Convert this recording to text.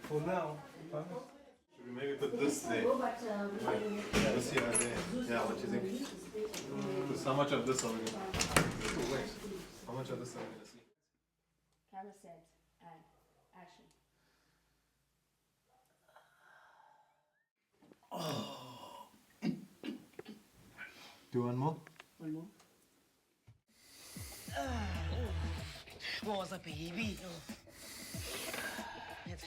For now. Should we maybe put this there? This here and there. Yeah, what you think? How much of this are we gonna? Wait. How much of this are we gonna see? Camera set and action. Do one more? One more. Was a baby. Let's